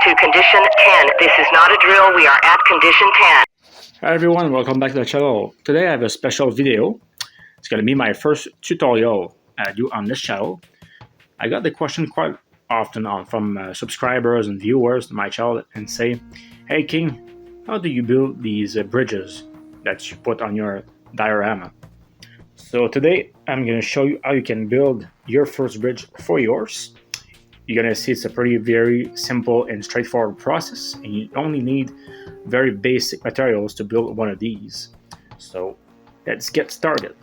to condition 10. This is not a drill. We are at condition 10. Hi everyone, welcome back to the channel. Today I have a special video. It's going to be my first tutorial I do on this channel. I got the question quite often from subscribers and viewers to my channel and say, "Hey King, how do you build these bridges that you put on your diorama?" So today I'm going to show you how you can build your first bridge for yours. You're going to see it's a very simple and straightforward process, and you only need very basic materials to build one of these. So let's get started.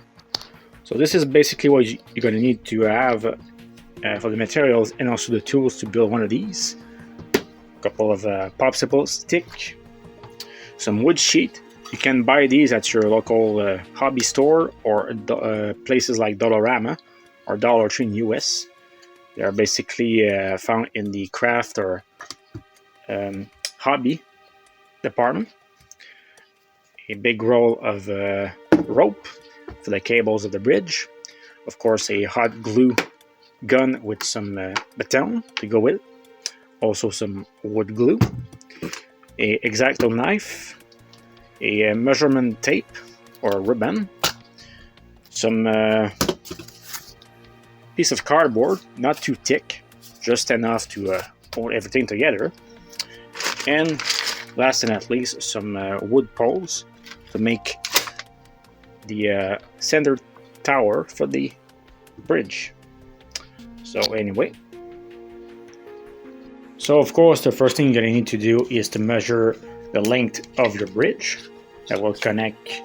So this is basically what you're going to need to have for the materials and also the tools to build one of these. A couple of popsicle stick, some wood sheet. You can buy these at your local hobby store or places like Dollarama or Dollar Tree in US. They are basically found in the craft or hobby department. A big roll of rope for the cables of the bridge. Of course, a hot glue gun with some baton to go with. Also some wood glue. A X-Acto knife. A measurement tape or ribbon. Some piece of cardboard, not too thick, just enough to hold everything together. And last and not least, some wood poles to make the center tower for the bridge. So anyway, of course the first thing you're going to need to do is to measure the length of your bridge that will connect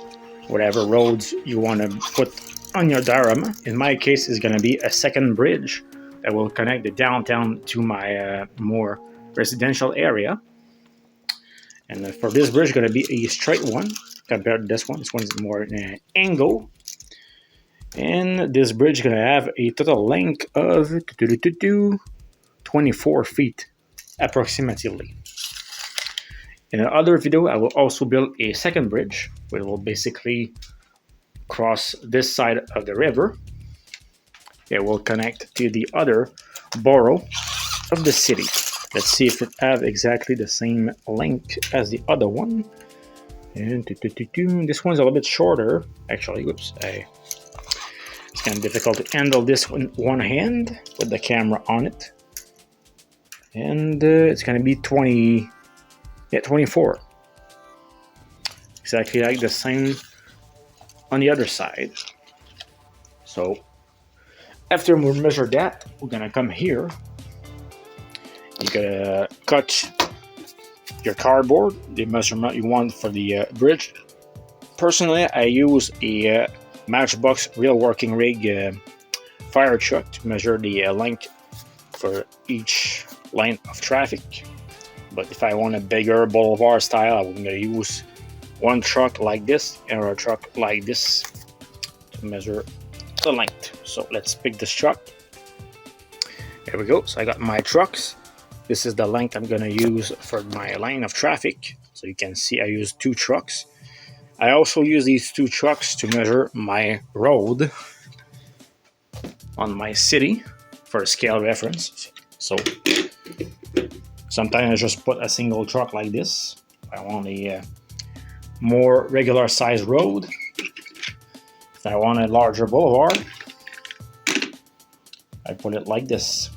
whatever roads you want to put on your diorama. In my case, is going to be a second bridge that will connect the downtown to my more residential area. And for this bridge, going to be a straight one compared to this one. This one's more in an angle. And this bridge is going to have a total length of 24 feet approximately. In another video, I will also build a second bridge, which will basically cross this side of the river. It will connect to the other borough of the city. Let's see if it has exactly the same length as the other one. And this one's a little bit shorter. Actually, oops, it's kind of difficult to handle this with one hand with the camera on it. And it's going to be 24. Exactly like the same on the other side. So after we measure that, we're gonna come here. You gotta cut your cardboard, the measurement you want for the bridge. Personally, I use a Matchbox real working rig fire truck to measure the length for each line of traffic. But if I want a bigger boulevard style, I'm gonna use one truck like this and a truck like this to measure the length. So let's pick this truck. There we go. So I got my trucks. This is the length I'm going to use for my line of traffic. So you can see I use two trucks. I also use these two trucks to measure my road on my city for a scale reference. So sometimes I just put a single truck like this. I want a more regular size road. If I want a larger boulevard, I put it like this.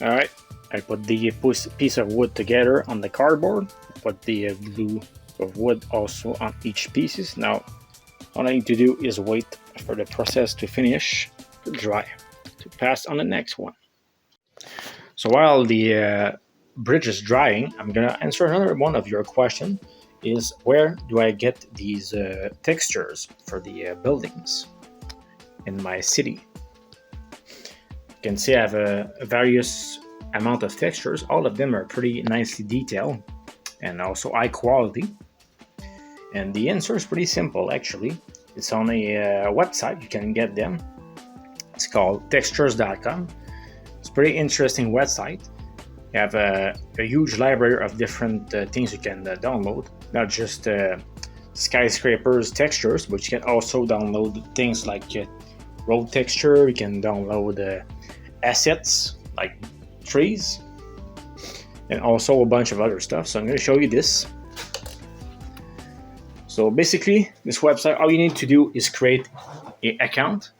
Alright, I put the piece of wood together on the cardboard. Put the glue of wood also on each piece. Now, all I need to do is wait for the process to finish, to dry, to pass on the next one. So while the bridge is drying, I'm gonna answer another one of your questions. Is where do I get these textures for the buildings in my city? You can see I have a various amount of textures. All of them are pretty nicely detailed and also high quality. And the answer is pretty simple actually. It's on a website, you can get them. It's called textures.com. It's a pretty interesting website. You have a huge library of different things you can download, not just skyscrapers textures, but you can also download things like road texture. You can download assets like trees, and also a bunch of other stuff. So I'm going to show you this. So basically, this website, all you need to do is create an account.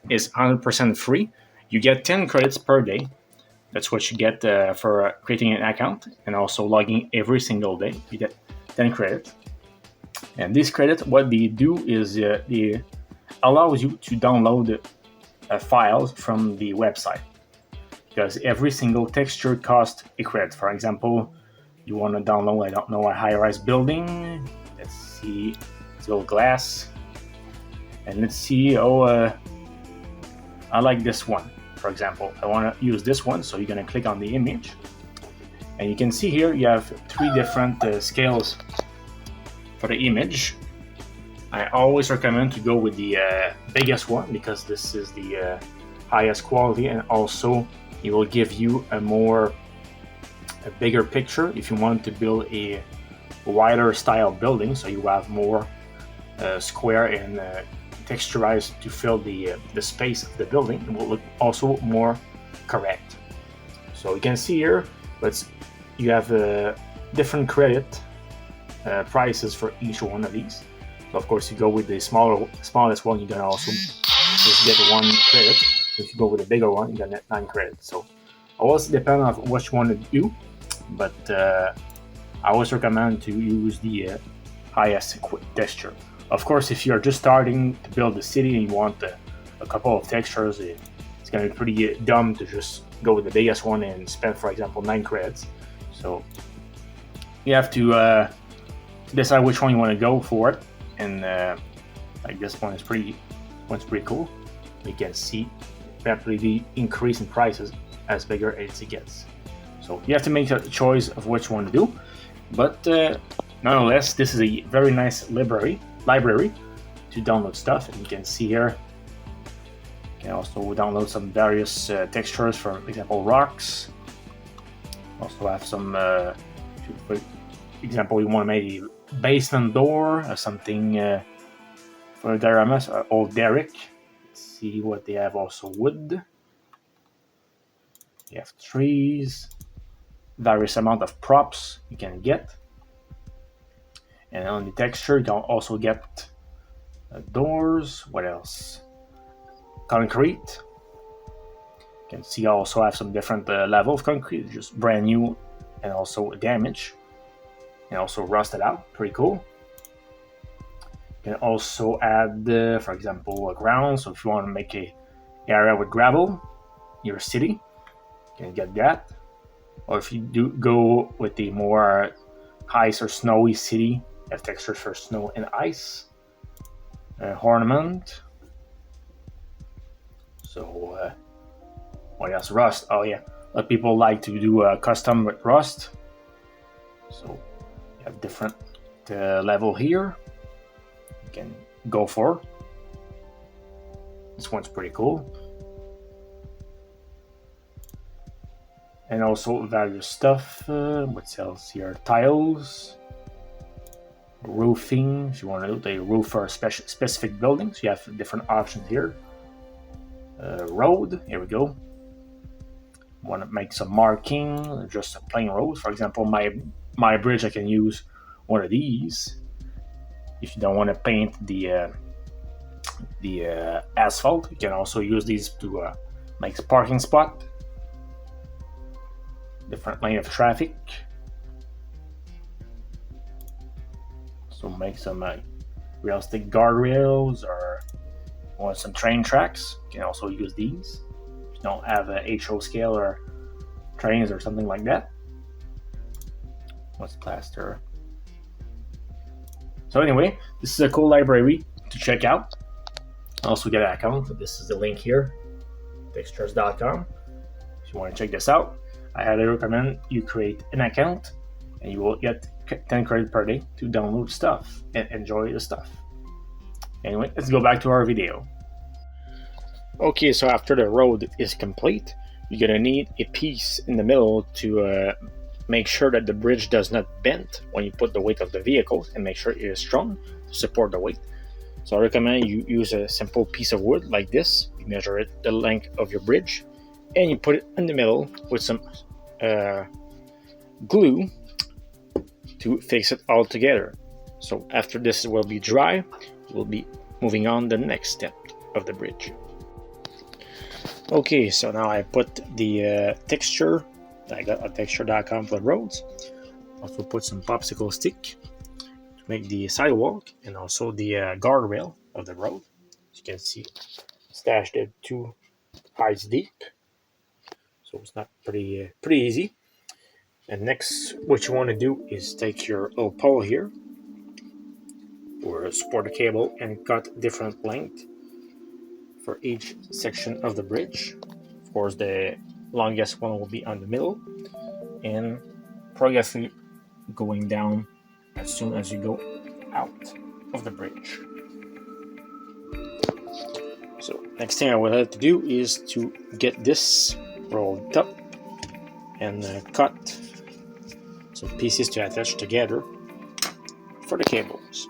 It's 100% free. You get 10 credits per day. That's what you get for creating an account, and also logging every single day. You get 10 credits. And these credits, what they do is they allows you to download files from the website. Because every single texture costs a credit. For example, you want to download, I don't know, a high-rise building. Let's see, it's all glass. And let's see, I like this one. For example, I want to use this one, so you're going to click on the image. And you can see here you have 3 different scales for the image. I always recommend to go with the biggest one, because this is the highest quality, and also it will give you a bigger picture if you want to build a wider style building, so you have more square and texturized to fill the space of the building. It will look also more correct. So you can see here, but you have different credit prices for each one of these. So of course, you go with the smallest one, you're gonna also just get 1 credit. If you go with a bigger one, you're gonna get 9 credits. So always depend on what you want to do, but I always recommend to use the highest texture. Of course, if you're just starting to build the city and you want a couple of textures, it's gonna be pretty dumb to just go with the biggest one and spend, for example, 9 credits. So you have to decide which one you want to go for it. And like this one is pretty cool. You can see rapidly the increase in prices as bigger as it gets. So you have to make a choice of which one to do. But nonetheless, this is a very nice library to download stuff. And you can see here, you can also download some various textures, for example, rocks. Also have some, for example, you want to make a basement door or something for dioramas, old derrick. Let's see what they have. Also wood. You have trees, various amount of props you can get. And on the texture, you can also get doors. What else? Concrete. You can see I also have some different level of concrete, just brand new and also damage. And also rusted out, pretty cool. You can also add, for example, a ground. So if you want to make a area with gravel, your city, you can get that. Or if you do go with the more ice or snowy city, you have textures for snow and ice. Ornament. So what else? Rust. Oh yeah, a lot of people like to do custom with rust. So you have different level here. You can go for. This one's pretty cool. And also various stuff. What else here? Tiles, roofing. If you want to do the roof for specific buildings, you have different options here. Road. Here we go. Want to make some marking, just a plain road. For example, my bridge, I can use one of these. If you don't want to paint the asphalt, you can also use these to make a parking spot. Different lane of traffic. So make some realistic guardrails, or want some train tracks. You can also use these. If you don't have a HO scale or trains or something like that. What's plaster? So anyway, this is a cool library to check out. Also get an account. This is the link here, textures.com. If you want to check this out, I highly recommend you create an account, and you will get 10 credit per day to download stuff and enjoy the stuff. Anyway, let's go back to our video. Okay, so after the road is complete, you're gonna need a piece in the middle to make sure that the bridge does not bend when you put the weight of the vehicle, and make sure it is strong to support the weight. So I recommend you use a simple piece of wood like this. You measure it the length of your bridge, and you put it in the middle with some glue to fix it all together. So after this will be dry, we'll be moving on the next step of the bridge. Okay, so now I put the texture. I got a texture.com for the roads. Also put some popsicle stick to make the sidewalk and also the guardrail of the road. As you can see, stashed it 2 heights deep, so it's not pretty easy. And next, what you want to do is take your little pole here or support the cable and cut different length for each section of the bridge. Of course, the longest one will be on the middle and progressively going down as soon as you go out of the bridge. So next thing I will have to do is to get this rolled up and cut some pieces to attach together for the cables.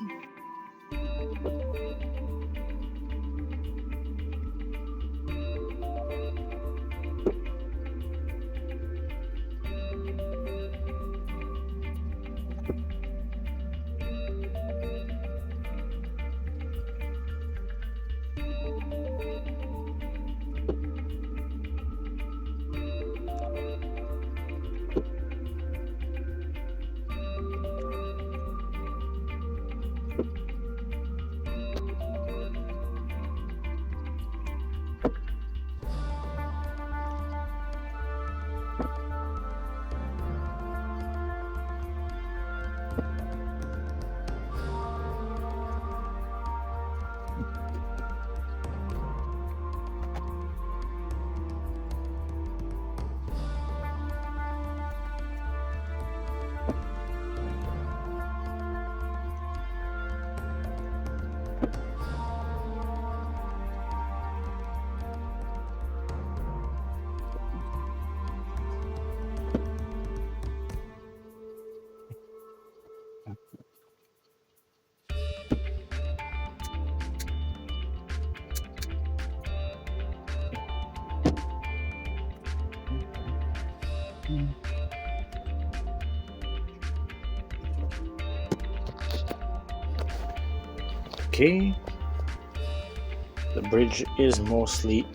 Okay, the bridge is mostly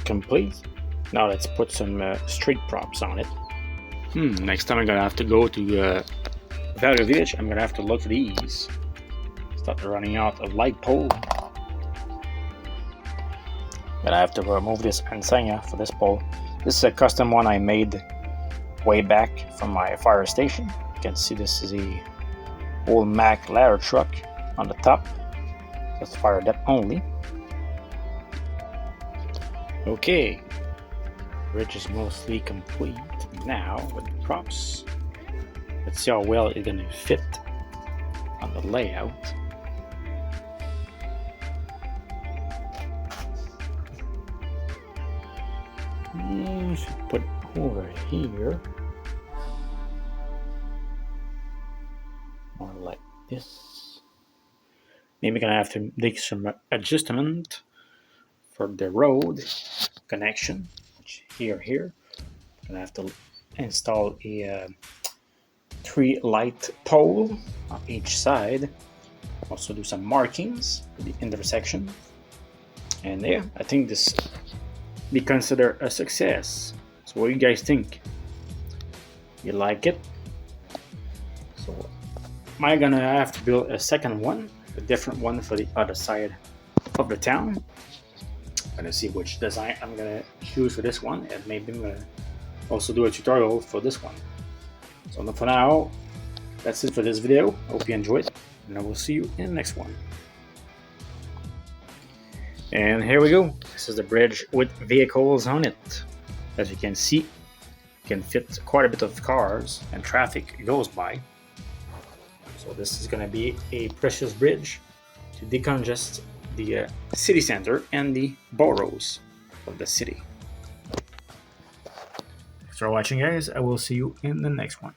complete. Now let's put some street props on it. Next time I'm gonna have to go to Valley Village. I'm gonna have to look for these. Start running out of light pole. Gonna have to remove this ensenya for this pole. This is a custom one I made way back from my fire station. You can see this is a old Mack ladder truck on the top. That's fire depth only. Okay, bridge is mostly complete now with the props. Let's see how well it's gonna fit on the layout. Should put over here, more like this. Maybe gonna have to make some adjustment for the road connection, which here. Gonna have to install a 3 light pole on each side. Also do some markings for the intersection. And yeah, I think this be considered a success. So what do you guys think? You like it? So am I gonna have to build a second one? A different one for the other side of the town. I'm gonna see which design I'm gonna choose for this one, and maybe I'm gonna also do a tutorial for this one. So for now, that's it for this video. Hope you enjoyed, and I will see you in the next one. And here we go. This is the bridge with vehicles on it. As you can see, you can fit quite a bit of cars and traffic goes by. So this is going to be a precious bridge to decongest the city center and the boroughs of the city. Thanks for watching, guys. I will see you in the next one.